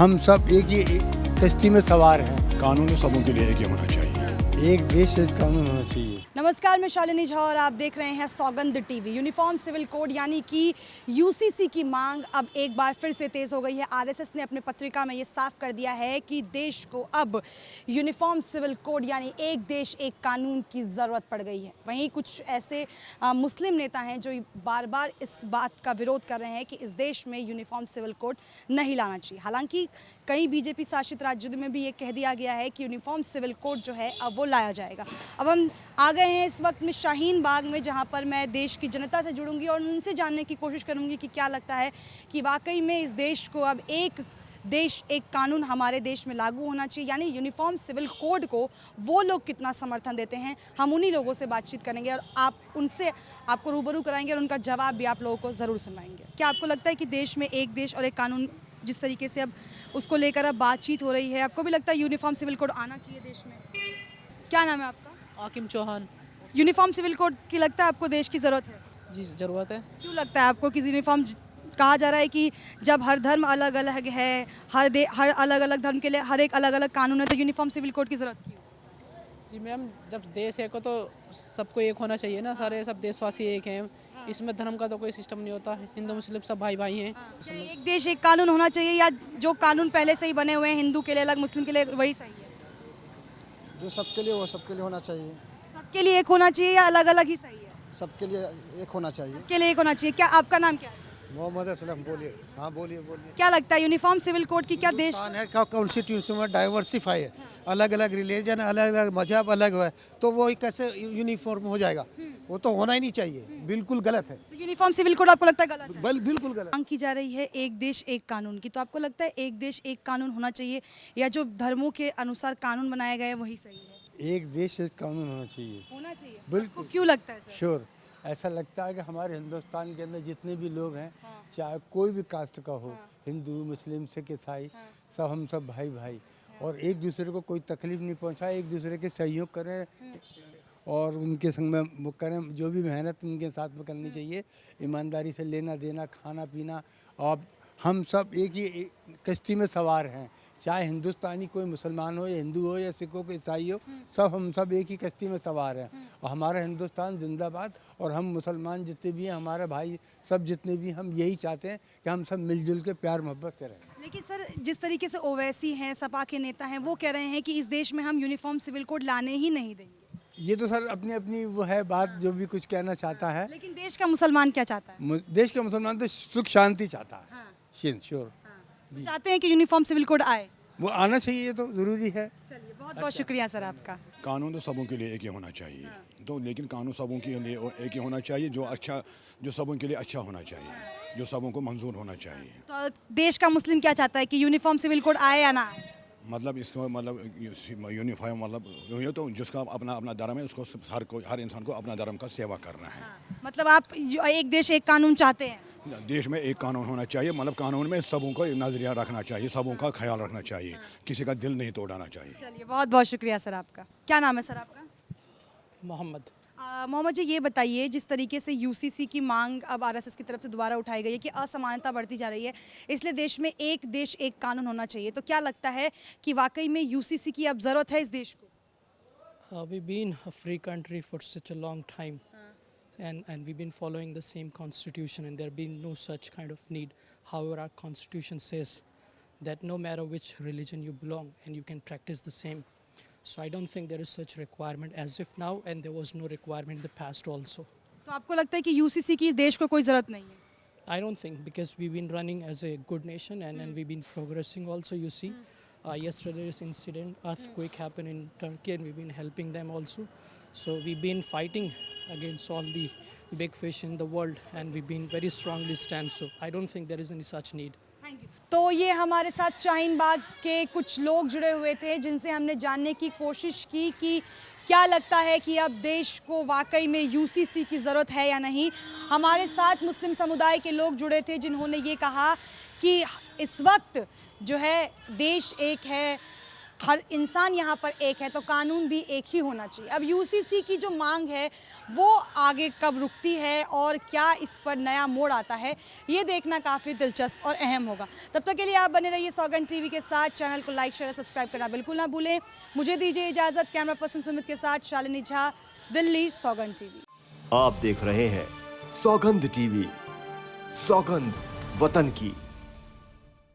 हम सब एक ही कश्ती में सवार हैं। कानून सबों के लिए एक ही होना चाहिए। एक देश एक कानून होना चाहिए। नमस्कार, मैं शालिनी झा और आप देख रहे हैं सौगंध टीवी। यूनिफॉर्म सिविल कोड यानी कि यूसीसी की मांग अब एक बार फिर से तेज़ हो गई है। आरएसएस ने अपने पत्रिका में ये साफ कर दिया है कि देश को अब यूनिफॉर्म सिविल कोड यानी एक देश एक कानून की ज़रूरत पड़ गई है। वहीं कुछ ऐसे मुस्लिम नेता हैं जो बार बार इस बात का विरोध कर रहे हैं कि इस देश में यूनिफॉर्म सिविल कोड नहीं लाना चाहिए। हालांकि कई बीजेपी शासित राज्यों में भी ये कह दिया गया है कि यूनिफॉर्म सिविल कोड जो है अब वो लाया जाएगा। अब हम आ गए हैं इस वक्त में शाहीन बाग में, जहां पर मैं देश की जनता से जुड़ूंगी और उनसे जानने की कोशिश करूंगी कि क्या लगता है कि वाकई में इस देश को अब एक देश एक कानून हमारे देश में लागू होना चाहिए, यानी यूनिफॉर्म सिविल कोड को वो लोग कितना समर्थन देते हैं। हम उन्हीं लोगों से बातचीत करेंगे और आपको रूबरू कराएंगे और उनका जवाब भी आप लोगों को ज़रूर सुनाएंगे। क्या आपको लगता है कि देश में एक देश और एक कानून जिस तरीके से अब उसको लेकर अब बातचीत हो रही है, आपको भी लगता है यूनिफॉर्म सिविल कोड आना चाहिए देश में? क्या नाम है आपका? आकिम चौहान। यूनिफॉर्म सिविल कोड की लगता है आपको देश की ज़रूरत है? जी ज़रूरत है। क्यों लगता है आपको कि यूनिफॉर्म कहा जा रहा है कि जब हर धर्म अलग अलग है, हर अलग अलग धर्म के लिए हर एक अलग अलग कानून है, तो यूनिफॉर्म सिविल कोड की ज़रूरत क्यों? जी मैम, जब देश एक हो तो सबको एक होना चाहिए ना। सारे सब देशवासी एक हैं। इसमें धर्म का तो कोई सिस्टम नहीं होता। हिंदू मुस्लिम सब भाई भाई हैं। क्या एक देश एक कानून होना चाहिए या जो कानून पहले से ही बने हुए हैं हिंदू के लिए अलग मुस्लिम के लिए वही सही है? जो सबके लिए वो सबके लिए होना चाहिए। सबके लिए एक होना चाहिए या अलग अलग ही सही है? सबके लिए एक होना चाहिए। सबके लिए एक होना चाहिए। क्या आपका नाम क्या है? मोहम्मद असलम। बोलिए। हाँ बोलिए बोलिए। क्या लगता है यूनिफॉर्म सिविल कोड की क्या देश है का कॉन्स्टिट्यूशन में डाइवर्सिफाई है, अलग अलग रिलीजन, अलग अलग मजहब अलग है, तो वो कैसे यूनिफॉर्म हो जाएगा? वो तो होना ही नहीं चाहिए, बिल्कुल गलत है। तो यूनिफॉर्म सिविल कोड आपको लगता है गलत है? बिल्कुल गलत। मांग की जा रही है एक देश एक कानून की, तो आपको लगता है एक देश एक कानून होना चाहिए या जो धर्मों के अनुसार कानून बनाया गया है वही सही है? एक देश एक कानून होना चाहिए। होना चाहिए। बिल्कुल। आपको क्यों लगता है सर? श्योर। ऐसा लगता है कि हमारे हिंदुस्तान के अंदर जितने भी लोग हैं, चाहे कोई भी कास्ट का हो, हिंदू मुस्लिम सिख ईसाई, सब हम सब भाई भाई, और एक दूसरे को कोई तकलीफ नहीं पहुंचाए, एक दूसरे के सहयोग करें और उनके संग में वो करें। जो भी मेहनत उनके साथ में करनी चाहिए, ईमानदारी से लेना देना खाना पीना। और हम सब एक ही कश्ती में सवार हैं, चाहे हिंदुस्तानी कोई मुसलमान हो या हिंदू हो या सिख हो या ईसाई हो, सब हम सब एक ही कश्ती में सवार हैं। और हमारा हिंदुस्तान जिंदाबाद। और हम मुसलमान जितने भी हैं, हमारे भाई सब जितने भी, हम यही चाहते हैं कि हम सब मिलजुल के प्यार मोहब्बत से रहें। लेकिन सर, जिस तरीके से ओवैसी हैं, सपा के नेता हैं, वो कह रहे हैं कि इस देश में हम यूनिफॉर्म सिविल कोड लाने ही नहीं देंगे। ये तो सर अपनी अपनी वो है बात, जो भी कुछ कहना चाहता है। लेकिन देश का मुसलमान क्या चाहता है? देश का मुसलमान तो सुख शांति चाहता है। श्योर। वो चाहते हैं कि यूनिफॉर्म सिविल कोड आए। वो आना चाहिए, ये तो ज़रूरी है। चलिए, बहुत बहुत शुक्रिया सर आपका। कानून तो सबों के लिए एक ही होना चाहिए। तो लेकिन कानून सबों के लिए एक ही होना चाहिए, जो सबों के लिए अच्छा होना चाहिए, जो सबों को मंजूर होना चाहिए। तो देश का मुस्लिम क्या चाहता है कि यूनिफॉर्म सिविल कोड आए या ना आए? मतलब इसको मतलब यूनिफॉर्म मतलब ये तो जिसका अपना अपना धर्म है, उसको हर इंसान को अपना धर्म का सेवा करना है। मतलब आप एक देश एक कानून चाहते हैं? देश में एक कानून होना चाहिए, मतलब कानून में सबों को नजरिया रखना चाहिए, सबों का ख्याल रखना चाहिए, किसी का दिल नहीं तोड़ाना चाहिए। चलिए, बहुत बहुत शुक्रिया सर आपका। क्या नाम है सर आपका? मोहम्मद। मोहम्मद जी, ये बताइए, जिस तरीके से यूसीसी की मांग अब आरएसएस की तरफ से दोबारा उठाई गई है कि असमानता बढ़ती जा रही है, इसलिए देश में एक देश एक कानून होना चाहिए, तो क्या लगता है कि वाकई में यूसीसी की अब ज़रूरत है इस देश को? We've been a free country for such a long time, and we've been following the same constitution, and there been no such kind of need. However, our constitution says that no matter which religion you belong, and you can practice the same. So I don't think there is such requirement as of now, and there was no requirement in the past also. तो आपको लगता है कि UCC की देश को कोई ज़रूरत नहीं है? I don't think, because we've been running as a good nation, and we've been progressing also. You see, yesterday's incident, earthquake happened in Turkey, and we've been helping them also. So we've been fighting against all the big fish in the world, and we've been very strongly stand. So I don't think there is any such need. Thank you. तो ये हमारे साथ शाहीन बाग के कुछ लोग जुड़े हुए थे, जिनसे हमने जानने की कोशिश की कि क्या लगता है कि अब देश को वाकई में यूसीसी की ज़रूरत है या नहीं। हमारे साथ मुस्लिम समुदाय के लोग जुड़े थे, जिन्होंने ये कहा कि इस वक्त जो है देश एक है, हर इंसान यहाँ पर एक है तो कानून भी एक ही होना चाहिए। अब यूसीसी की जो मांग है वो आगे कब रुकती है और क्या इस पर नया मोड़ आता है, ये देखना काफ़ी दिलचस्प और अहम होगा। तब तक के लिए आप बने रहिए सौगंध टीवी के साथ। चैनल को लाइक शेयर और सब्सक्राइब करना बिल्कुल ना भूलें। मुझे दीजिए इजाज़त। कैमरा पर्सन सुमित के साथ शालिनी झा, दिल्ली, सौगंध टीवी। आप देख रहे हैं सौगंध टीवी, सौगंध वतन की।